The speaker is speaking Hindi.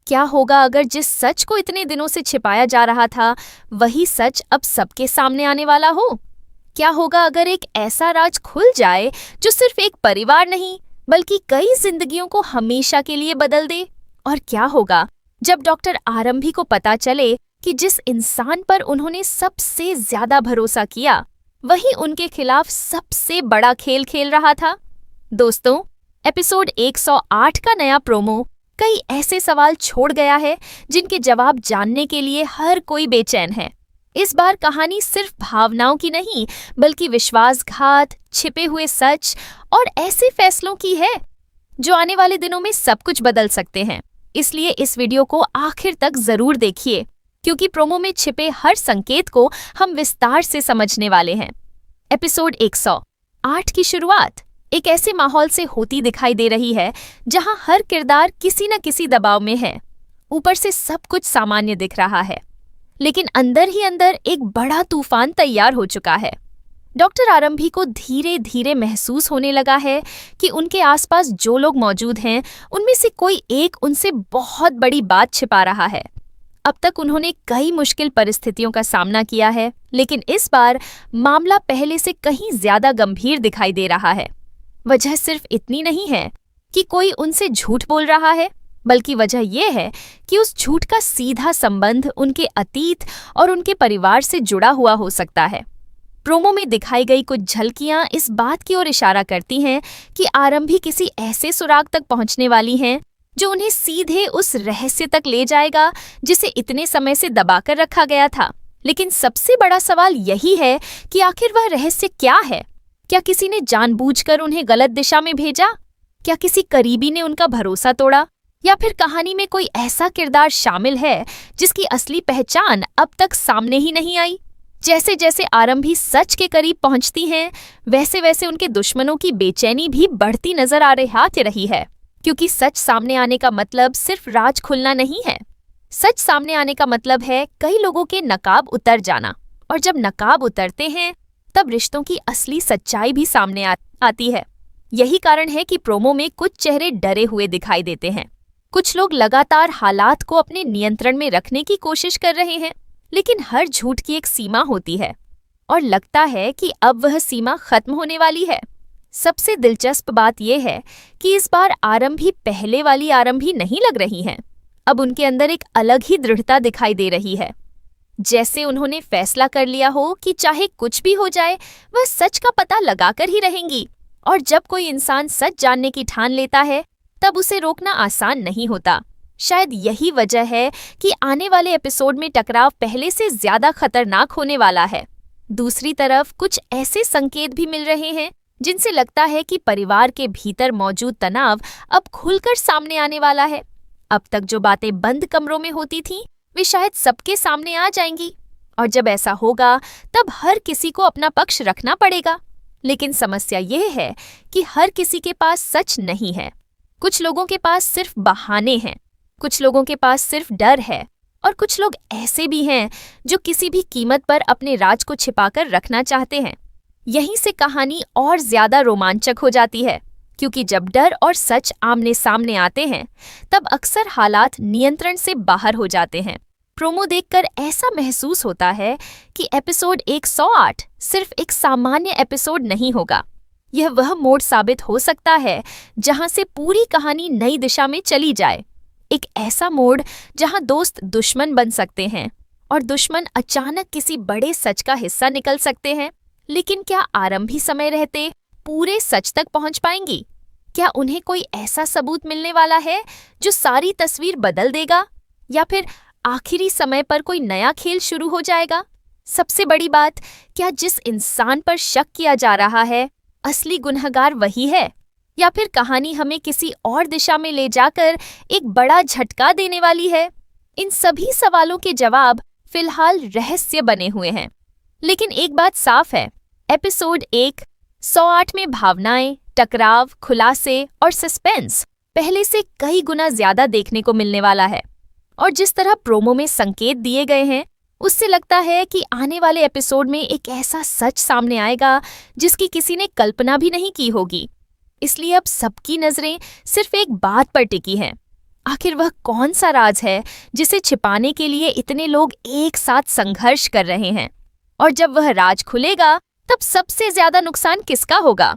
क्या होगा अगर जिस सच को इतने दिनों से छिपाया जा रहा था वही सच अब सबके सामने आने वाला हो? क्या होगा अगर एक ऐसा राज खुल जाए जो सिर्फ एक परिवार नहीं बल्कि कई जिंदगियों को हमेशा के लिए बदल दे? और क्या होगा जब डॉक्टर आरंभी को पता चले कि जिस इंसान पर उन्होंने सबसे ज्यादा भरोसा किया वही उनके खिलाफ सबसे बड़ा खेल खेल रहा था? दोस्तों, एपिसोड 108 का नया प्रोमो कई ऐसे सवाल छोड़ गया है जिनके जवाब जानने के लिए हर कोई बेचैन है। इस बार कहानी सिर्फ भावनाओं की नहीं बल्कि विश्वासघात, छिपे हुए सच और ऐसे फैसलों की है जो आने वाले दिनों में सब कुछ बदल सकते हैं। इसलिए इस वीडियो को आखिर तक जरूर देखिए, क्योंकि प्रोमो में छिपे हर संकेत को हम विस्तार से समझने वाले हैं। एपिसोड 108 की शुरुआत एक ऐसे माहौल से होती दिखाई दे रही है जहां हर किरदार किसी न किसी दबाव में है। ऊपर से सब कुछ सामान्य दिख रहा है, लेकिन अंदर ही अंदर एक बड़ा तूफान तैयार हो चुका है। डॉक्टर आरंभी को धीरे धीरे महसूस होने लगा है कि उनके आसपास जो लोग मौजूद हैं उनमें से कोई एक उनसे बहुत बड़ी बात छिपा रहा है। अब तक उन्होंने कई मुश्किल परिस्थितियों का सामना किया है, लेकिन इस बार मामला पहले से कहीं ज्यादा गंभीर दिखाई दे रहा है। वजह सिर्फ इतनी नहीं है कि कोई उनसे झूठ बोल रहा है, बल्कि वजह यह है कि उस झूठ का सीधा संबंध उनके अतीत और उनके परिवार से जुड़ा हुआ हो सकता है। प्रोमो में दिखाई गई कुछ झलकियां इस बात की ओर इशारा करती हैं कि आरंभी किसी ऐसे सुराग तक पहुंचने वाली हैं जो उन्हें सीधे उस रहस्य तक ले जाएगा जिसे इतने समय से दबाकर रखा गया था। लेकिन सबसे बड़ा सवाल यही है कि आखिर वह रहस्य क्या है? क्या किसी ने जानबूझकर उन्हें गलत दिशा में भेजा? क्या किसी करीबी ने उनका भरोसा तोड़ा? या फिर कहानी में कोई ऐसा किरदार शामिल है जिसकी असली पहचान अब तक सामने ही नहीं आई? जैसे जैसे आरंभी सच के करीब पहुंचती हैं, वैसे वैसे उनके दुश्मनों की बेचैनी भी बढ़ती नजर आ रही है, क्योंकि सच सामने आने का मतलब सिर्फ राज खुलना नहीं है। सच सामने आने का मतलब है कई लोगों के नकाब उतर जाना, और जब नकाब उतरते हैं तब रिश्तों की असली सच्चाई भी सामने आती है। यही कारण है कि प्रोमो में कुछ चेहरे डरे हुए दिखाई देते हैं। कुछ लोग लगातार हालात को अपने नियंत्रण में रखने की कोशिश कर रहे हैं, लेकिन हर झूठ की एक सीमा होती है और लगता है कि अब वह सीमा खत्म होने वाली है। सबसे दिलचस्प बात यह है कि इस बार आरंभी पहले वाली आरंभी नहीं लग रही हैं। अब उनके अंदर एक अलग ही दृढ़ता दिखाई दे रही है, जैसे उन्होंने फैसला कर लिया हो कि चाहे कुछ भी हो जाए वह सच का पता लगाकर ही रहेंगी। और जब कोई इंसान सच जानने की ठान लेता है तब उसे रोकना आसान नहीं होता। शायद यही वजह है कि आने वाले एपिसोड में टकराव पहले से ज्यादा खतरनाक होने वाला है। दूसरी तरफ कुछ ऐसे संकेत भी मिल रहे हैं जिनसे लगता है कि परिवार के भीतर मौजूद तनाव अब खुलकर सामने आने वाला है। अब तक जो बातें बंद कमरों में होती थीं वे शायद सबके सामने आ जाएंगी, और जब ऐसा होगा तब हर किसी को अपना पक्ष रखना पड़ेगा। लेकिन समस्या यह है कि हर किसी के पास सच नहीं है। कुछ लोगों के पास सिर्फ बहाने हैं, कुछ लोगों के पास सिर्फ डर है, और कुछ लोग ऐसे भी हैं जो किसी भी कीमत पर अपने राज को छिपाकर रखना चाहते हैं। यहीं से कहानी और ज्यादा रोमांचक हो जाती है, क्योंकि जब डर और सच आमने सामने आते हैं तब अक्सर हालात नियंत्रण से बाहर हो जाते हैं। प्रोमो देखकर ऐसा महसूस होता है कि एपिसोड 108 सिर्फ एक सामान्य एपिसोड नहीं होगा। यह वह मोड़ साबित हो सकता है जहां से पूरी कहानी नई दिशा में चली जाए। एक ऐसा मोड़ जहां दोस्त दुश्मन बन सकते हैं और दुश्मन अचानक किसी बड़े सच का हिस्सा निकल सकते हैं। लेकिन क्या आरंभी समय रहते पूरे सच तक पहुंच पाएंगी? क्या उन्हें कोई ऐसा सबूत मिलने वाला है जो सारी तस्वीर बदल देगा, या फिर आखिरी समय पर कोई नया खेल शुरू हो जाएगा? सबसे बड़ी बात, क्या जिस इंसान पर शक किया जा रहा है असली गुनहगार वही है, या फिर कहानी हमें किसी और दिशा में ले जाकर एक बड़ा झटका देने वाली है? इन सभी सवालों के जवाब फिलहाल रहस्य बने हुए हैं। लेकिन एक बात साफ है, एपिसोड 108 में भावनाएं, टकराव, खुलासे और सस्पेंस पहले से कई गुना ज्यादा देखने को मिलने वाला है। और जिस तरह प्रोमो में संकेत दिए गए हैं उससे लगता है कि आने वाले एपिसोड में एक ऐसा सच सामने आएगा जिसकी किसी ने कल्पना भी नहीं की होगी। इसलिए अब सबकी नजरें सिर्फ एक बात पर टिकी हैं, आखिर वह कौन सा राज है जिसे छिपाने के लिए इतने लोग एक साथ संघर्ष कर रहे हैं? और जब वह राज खुलेगा तब सबसे ज्यादा नुकसान किसका होगा?